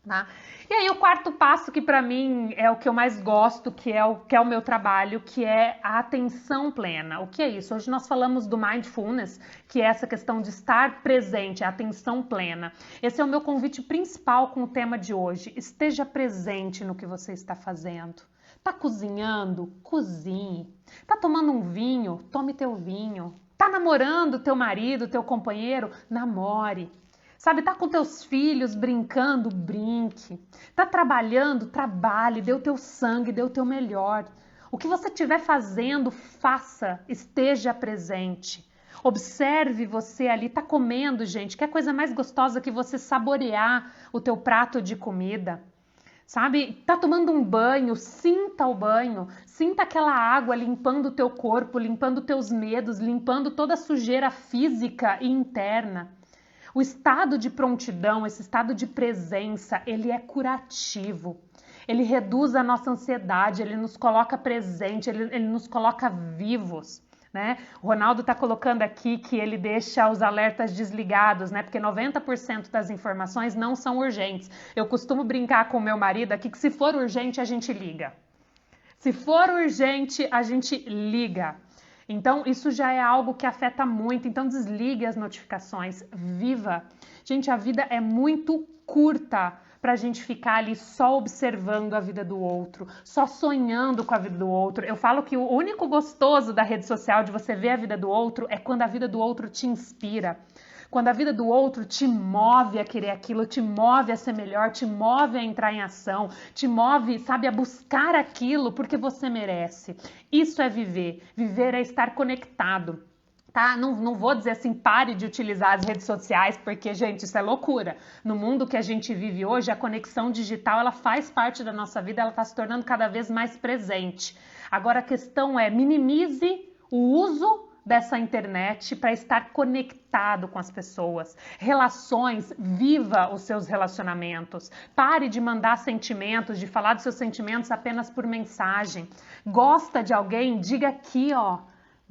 Tá? E aí o quarto passo, que para mim é o que eu mais gosto, que é o meu trabalho, que é a atenção plena. O que é isso? Hoje nós falamos do mindfulness, que é essa questão de estar presente, a atenção plena. Esse é o meu convite principal com o tema de hoje. Esteja presente no que você está fazendo. Tá cozinhando? Cozinhe. Tá tomando um vinho? Tome teu vinho. Tá namorando teu marido, teu companheiro? Namore. Sabe, tá com teus filhos brincando, brinque. Tá trabalhando, trabalhe, dê o teu sangue, dê o teu melhor. O que você estiver fazendo, faça, esteja presente. Observe você ali, tá comendo, gente, que é a coisa mais gostosa que você saborear o teu prato de comida. Sabe, tá tomando um banho, sinta o banho, sinta aquela água limpando o teu corpo, limpando teus medos, limpando toda a sujeira física e interna. O estado de prontidão, esse estado de presença, ele é curativo. Ele reduz a nossa ansiedade, ele nos coloca presente, ele nos coloca vivos, né? O Ronaldo está colocando aqui que ele deixa os alertas desligados, né? Porque 90% das informações não são urgentes. Eu costumo brincar com o meu marido aqui que se for urgente, a gente liga. Se for urgente, a gente liga. Então, isso já é algo que afeta muito. Então, desligue as notificações. Viva! Gente, a vida é muito curta para a gente ficar ali só observando a vida do outro, só sonhando com a vida do outro. Eu falo que o único gostoso da rede social, de você ver a vida do outro, é quando a vida do outro te inspira. Quando a vida do outro te move a querer aquilo, te move a ser melhor, te move a entrar em ação, te move, sabe, a buscar aquilo porque você merece. Isso é viver. Viver é estar conectado. Tá? Não vou dizer assim, pare de utilizar as redes sociais, porque, gente, isso é loucura. No mundo que a gente vive hoje, a conexão digital, ela faz parte da nossa vida, ela está se tornando cada vez mais presente. Agora, a questão é, minimize o uso dessa internet para estar conectado com as pessoas. Relações, viva os seus relacionamentos. Pare de mandar sentimentos, de falar dos seus sentimentos apenas por mensagem. Gosta de alguém? Diga aqui, ó.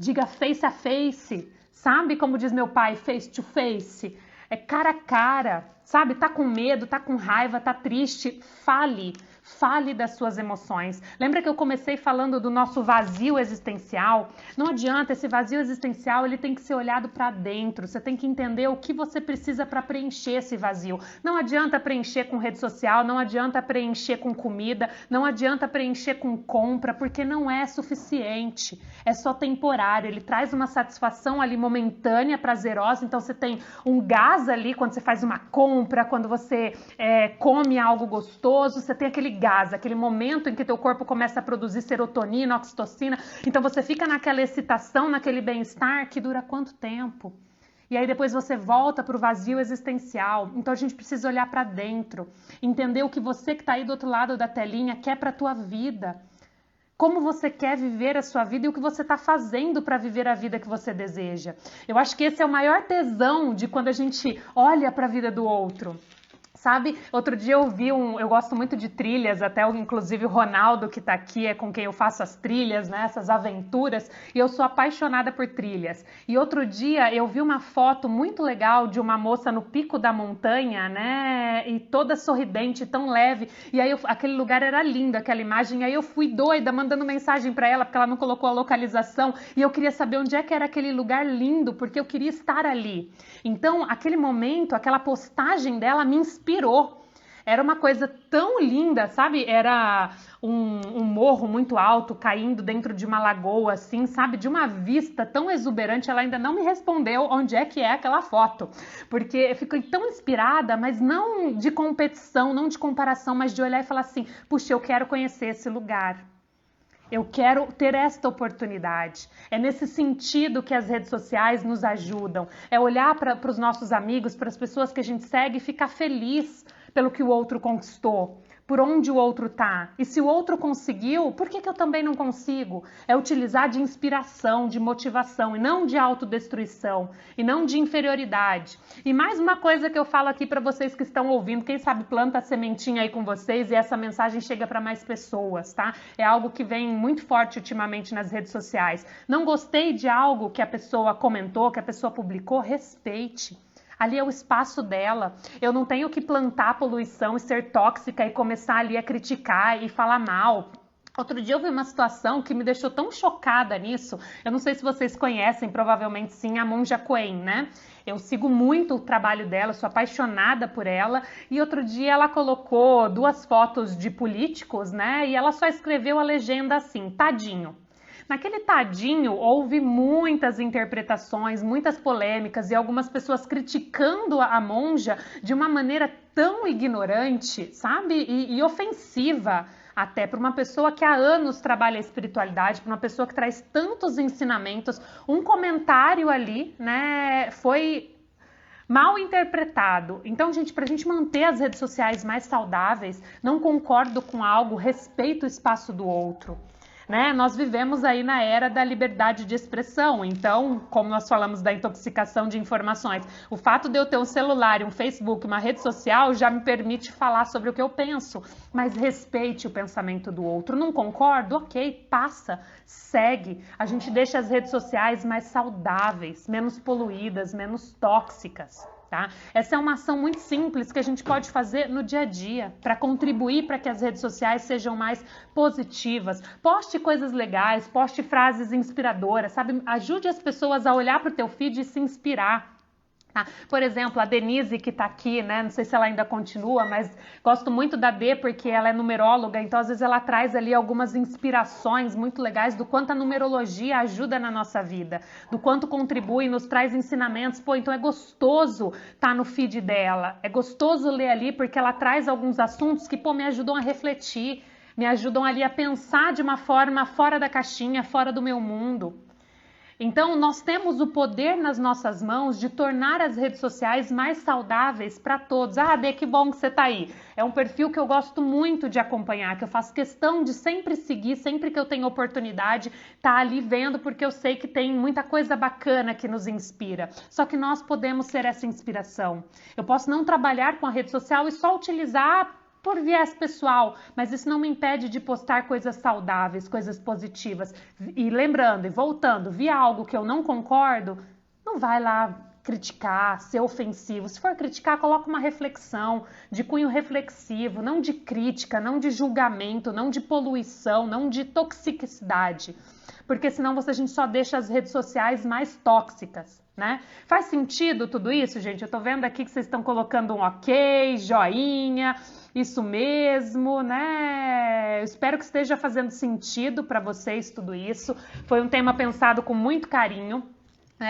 Diga face a face, sabe como diz meu pai, face to face, é cara a cara, sabe? Tá com medo, tá com raiva, tá triste, fale das suas emoções. Lembra que eu comecei falando do nosso vazio existencial? Não adianta, esse vazio existencial, ele tem que ser olhado para dentro. Você tem que entender o que você precisa para preencher esse vazio. Não adianta preencher com rede social, não adianta preencher com comida, não adianta preencher com compra, porque não é suficiente. É só temporário, ele traz uma satisfação ali momentânea, prazerosa, então você tem um gás ali quando você faz uma compra, quando você come algo gostoso, você tem aquele gás, aquele momento em que teu corpo começa a produzir serotonina, oxitocina, então você fica naquela excitação, naquele bem-estar que dura quanto tempo? E aí depois você volta para o vazio existencial. Então a gente precisa olhar para dentro, entender o que você que está aí do outro lado da telinha quer para a tua vida. Como você quer viver a sua vida e o que você está fazendo para viver a vida que você deseja. Eu acho que esse é o maior tesão de quando a gente olha para a vida do outro. Sabe, outro dia eu gosto muito de trilhas, até inclusive o Ronaldo que tá aqui é com quem eu faço as trilhas, né, essas aventuras, e eu sou apaixonada por trilhas. E outro dia eu vi uma foto muito legal de uma moça no pico da montanha, né, e toda sorridente, tão leve, e aí aquele lugar era lindo, aquela imagem, aí eu fui doida mandando mensagem para ela, porque ela não colocou a localização, e eu queria saber onde é que era aquele lugar lindo, porque eu queria estar ali. Então, aquele momento, aquela postagem dela me inspirou. Era uma coisa tão linda, sabe? Era um morro muito alto caindo dentro de uma lagoa, assim, sabe? De uma vista tão exuberante. Ela ainda não me respondeu onde é que é aquela foto, porque eu fiquei tão inspirada, mas não de competição, não de comparação, mas de olhar e falar assim, puxa, eu quero conhecer esse lugar. Eu quero ter esta oportunidade. É nesse sentido que as redes sociais nos ajudam. É olhar para os nossos amigos, para as pessoas que a gente segue e ficar feliz pelo que o outro conquistou, por onde o outro está. E se o outro conseguiu, por que eu também não consigo? É utilizar de inspiração, de motivação, e não de autodestruição, e não de inferioridade. E mais uma coisa que eu falo aqui para vocês que estão ouvindo, quem sabe planta a sementinha aí com vocês e essa mensagem chega para mais pessoas, tá? É algo que vem muito forte ultimamente nas redes sociais. Não gostei de algo que a pessoa comentou, que a pessoa publicou, respeite. Ali é o espaço dela. Eu não tenho que plantar poluição e ser tóxica e começar ali a criticar e falar mal. Outro dia eu vi uma situação que me deixou tão chocada nisso. Eu não sei se vocês conhecem, provavelmente sim, a Monja Coen, né? Eu sigo muito o trabalho dela, sou apaixonada por ela. E outro dia ela colocou 2 fotos de políticos, né? E ela só escreveu a legenda assim, tadinho. Naquele tadinho houve muitas interpretações, muitas polêmicas e algumas pessoas criticando a monja de uma maneira tão ignorante, sabe? E ofensiva até para uma pessoa que há anos trabalha a espiritualidade, para uma pessoa que traz tantos ensinamentos. Um comentário ali, né, foi mal interpretado. Então, gente, para a gente manter as redes sociais mais saudáveis, não concordo com algo, respeito o espaço do outro. Né? Nós vivemos aí na era da liberdade de expressão, então, como nós falamos da intoxicação de informações, o fato de eu ter um celular, um Facebook, uma rede social já me permite falar sobre o que eu penso, mas respeite o pensamento do outro. Não concordo? Ok, passa, segue. A gente deixa as redes sociais mais saudáveis, menos poluídas, menos tóxicas. Tá? Essa é uma ação muito simples que a gente pode fazer no dia a dia para contribuir para que as redes sociais sejam mais positivas. Poste coisas legais, poste frases inspiradoras, sabe? Ajude as pessoas a olhar para o teu feed e se inspirar. Tá? Por exemplo, a Denise que está aqui, né? Não sei se ela ainda continua, mas gosto muito da D porque ela é numeróloga, então às vezes ela traz ali algumas inspirações muito legais do quanto a numerologia ajuda na nossa vida, do quanto contribui, nos traz ensinamentos. Pô, então é gostoso estar no feed dela, é gostoso ler ali porque ela traz alguns assuntos que, pô, me ajudam a refletir, me ajudam ali a pensar de uma forma fora da caixinha, fora do meu mundo. Então, nós temos o poder nas nossas mãos de tornar as redes sociais mais saudáveis para todos. Ah, Dê, que bom que você está aí. É um perfil que eu gosto muito de acompanhar, que eu faço questão de sempre seguir, sempre que eu tenho oportunidade, tá ali vendo, porque eu sei que tem muita coisa bacana que nos inspira. Só que nós podemos ser essa inspiração. Eu posso não trabalhar com a rede social e só utilizar por viés pessoal, mas isso não me impede de postar coisas saudáveis, coisas positivas. E lembrando, e voltando, vi algo que eu não concordo, não vai lá criticar, ser ofensivo. Se for criticar, coloca uma reflexão de cunho reflexivo, não de crítica, não de julgamento, não de poluição, não de toxicidade. Porque senão a gente só deixa as redes sociais mais tóxicas, né? Faz sentido tudo isso, gente? Eu tô vendo aqui que vocês estão colocando um ok, joinha, isso mesmo, né? Eu espero que esteja fazendo sentido para vocês tudo isso. Foi um tema pensado com muito carinho.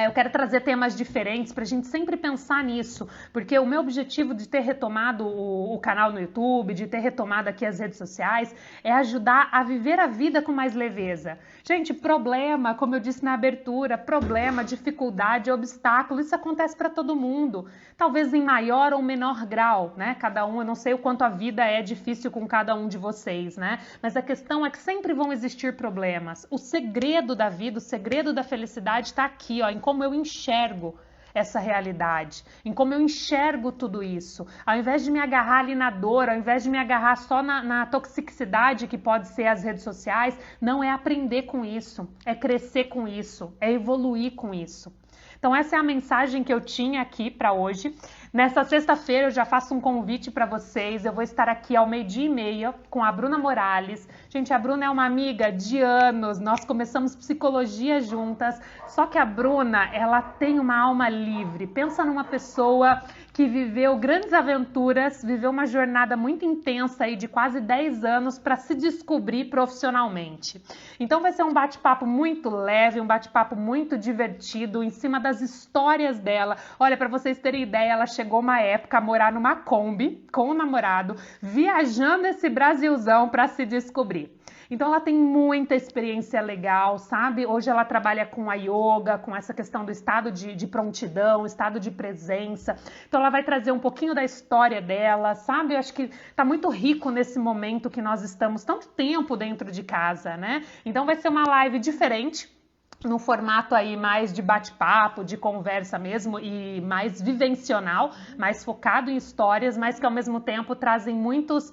Eu quero trazer temas diferentes para a gente sempre pensar nisso, porque o meu objetivo de ter retomado o canal no YouTube, de ter retomado aqui as redes sociais, é ajudar a viver a vida com mais leveza. Gente, problema, como eu disse na abertura, problema, dificuldade, obstáculo, isso acontece para todo mundo, talvez em maior ou menor grau, né? Cada um, eu não sei o quanto a vida é difícil com cada um de vocês, né? Mas a questão é que sempre vão existir problemas. O segredo da vida, o segredo da felicidade está aqui, ó, em como eu enxergo essa realidade, em como eu enxergo tudo isso. Ao invés de me agarrar ali na dor, ao invés de me agarrar só na toxicidade que pode ser as redes sociais, não, é aprender com isso, é crescer com isso, é evoluir com isso. Então essa é a mensagem que eu tinha aqui para hoje. Nessa sexta-feira eu já faço um convite para vocês, eu vou estar aqui ao 12:30 com a Bruna Morales. Gente, a Bruna é uma amiga de anos, nós começamos psicologia juntas, só que a Bruna, ela tem uma alma livre. Pensa numa pessoa que viveu grandes aventuras, viveu uma jornada muito intensa aí de quase 10 anos para se descobrir profissionalmente. Então vai ser um bate-papo muito leve, um bate-papo muito divertido, em cima das histórias dela. Olha, para vocês terem ideia, ela chegou uma época a morar numa Kombi com o namorado, viajando esse Brasilzão para se descobrir. Então ela tem muita experiência legal, sabe? Hoje ela trabalha com a yoga, com essa questão do estado de prontidão, estado de presença. Então ela vai trazer um pouquinho da história dela, sabe? Eu acho que tá muito rico nesse momento que nós estamos tanto tempo dentro de casa, né? Então vai ser uma live diferente, no formato aí mais de bate-papo, de conversa mesmo e mais vivencional, mais focado em histórias, mas que ao mesmo tempo trazem muitos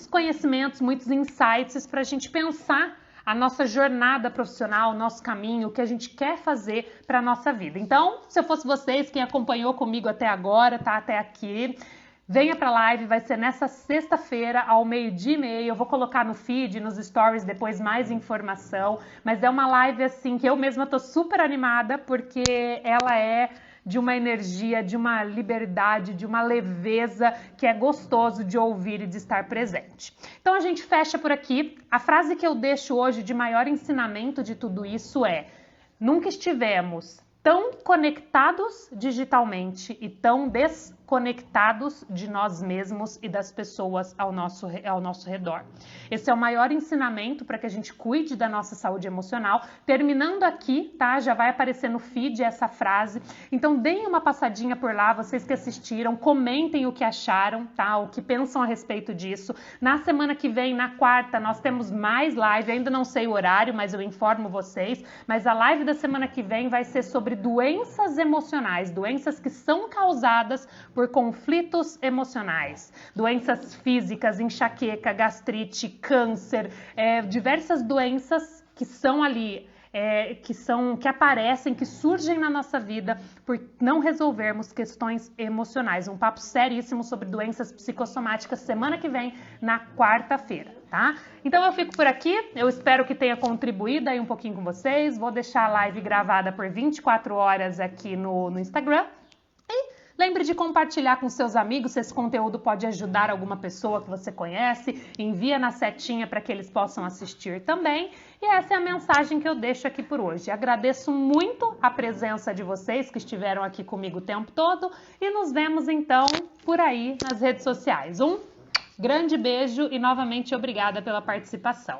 conhecimentos, muitos insights para a gente pensar a nossa jornada profissional, o nosso caminho, o que a gente quer fazer para a nossa vida. Então, se eu fosse vocês, quem acompanhou comigo até agora, tá até aqui, venha para a live, vai ser nessa sexta-feira ao 12:30. Eu vou colocar no feed, nos stories depois mais informação, mas é uma live assim que eu mesma tô super animada porque ela é de uma energia, de uma liberdade, de uma leveza que é gostoso de ouvir e de estar presente. Então a gente fecha por aqui. A frase que eu deixo hoje de maior ensinamento de tudo isso é: nunca estivemos tão conectados digitalmente e tão desconectados de nós mesmos e das pessoas ao nosso redor. Esse é o maior ensinamento para que a gente cuide da nossa saúde emocional. Terminando aqui, tá? Já vai aparecer no feed essa frase. Então deem uma passadinha por lá, vocês que assistiram, comentem o que acharam, tá? O que pensam a respeito disso. Na semana que vem, na quarta, nós temos mais live. Ainda não sei o horário, mas eu informo vocês. Mas a live da semana que vem vai ser sobre doenças emocionais, doenças que são causadas por conflitos emocionais, doenças físicas, enxaqueca, gastrite, câncer, diversas doenças que são ali, que aparecem, que surgem na nossa vida por não resolvermos questões emocionais. Um papo seríssimo sobre doenças psicossomáticas semana que vem, na quarta-feira, tá? Então eu fico por aqui, eu espero que tenha contribuído aí um pouquinho com vocês. Vou deixar a live gravada por 24 horas aqui no Instagram. Lembre de compartilhar com seus amigos se esse conteúdo pode ajudar alguma pessoa que você conhece. Envia na setinha para que eles possam assistir também. E essa é a mensagem que eu deixo aqui por hoje. Agradeço muito a presença de vocês que estiveram aqui comigo o tempo todo e nos vemos então por aí nas redes sociais. Um grande beijo e novamente obrigada pela participação.